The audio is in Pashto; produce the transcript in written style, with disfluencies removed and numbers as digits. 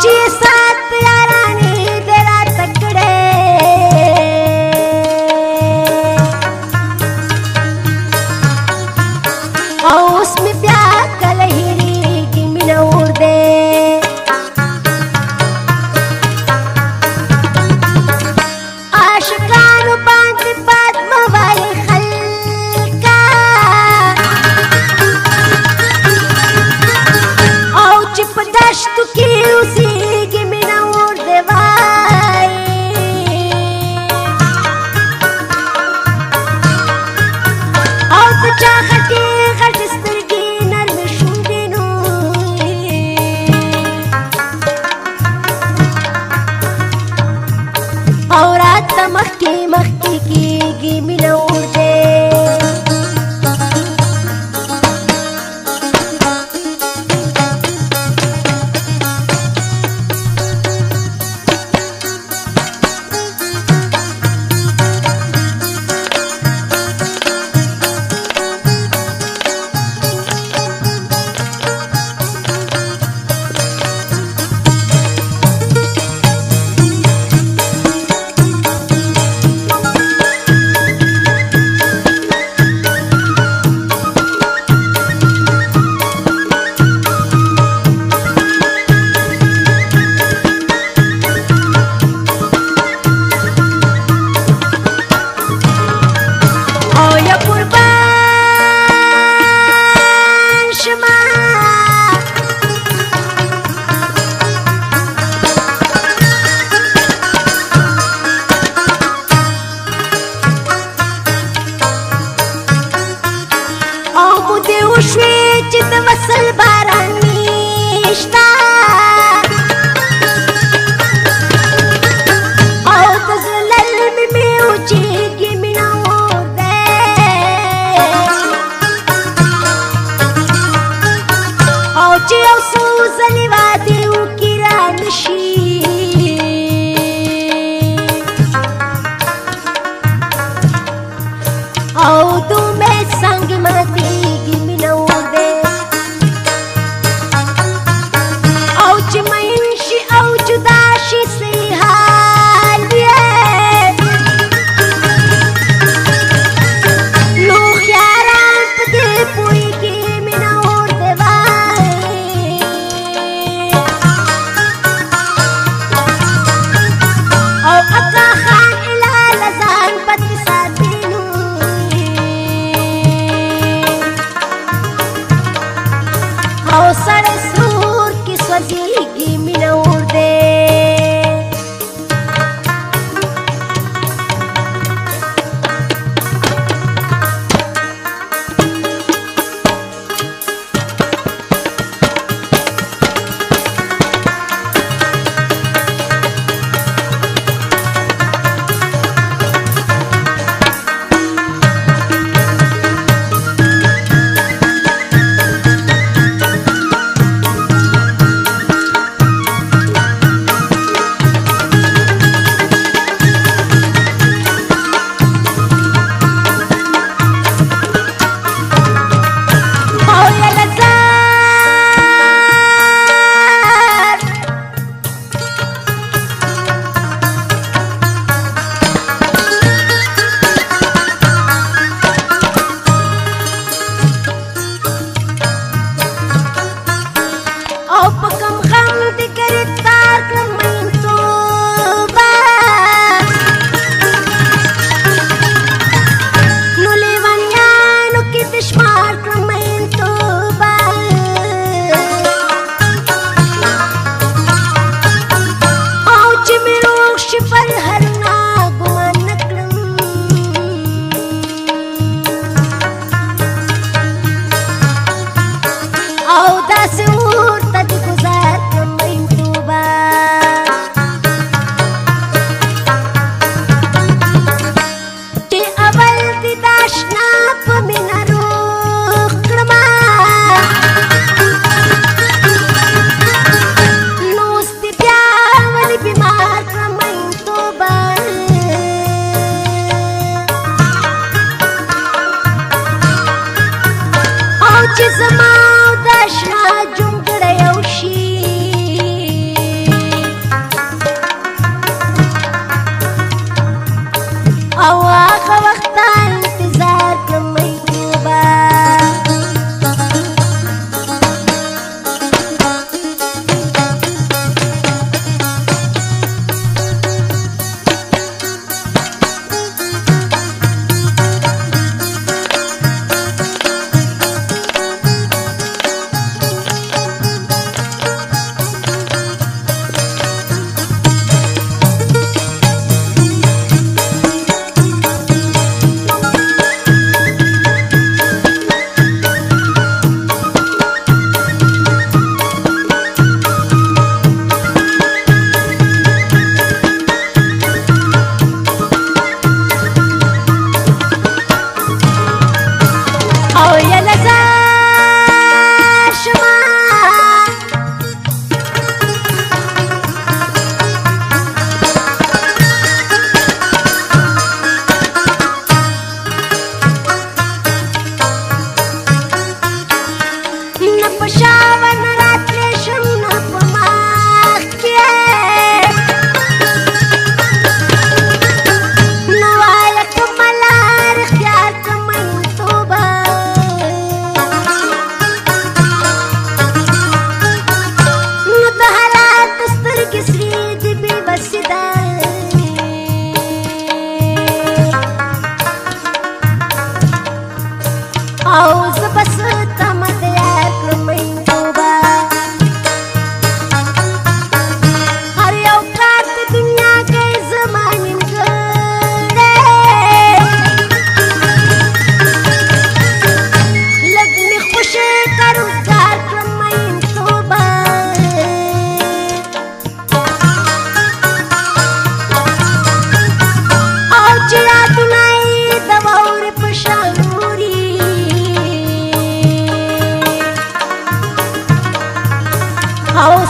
چې سات یارانې دې راته کړې او اوس مې بیا کله هېرېږي مینه اور دی عاشقانو باندې بد مه وایئ خلکه او چې په دشتو کې اوسېږي مینه اور دی وایي او د چا غټې غټې سترګې نرمې شونډې نو او راته مخکې مخکې کېږي مینه اور دی وصل باران نشتا او د زړه لمې مې وچېږي مینه اور دی او چې یو څو ځلې وعدې وکړي رانشي او دومره څنګ ماتېږي مینه اور دی او جدا شي صحیح حال یې نو خیاران په دې پوهېږي مینه اور دی وایي او اکا خان الاله ځان پکې ساتي نو او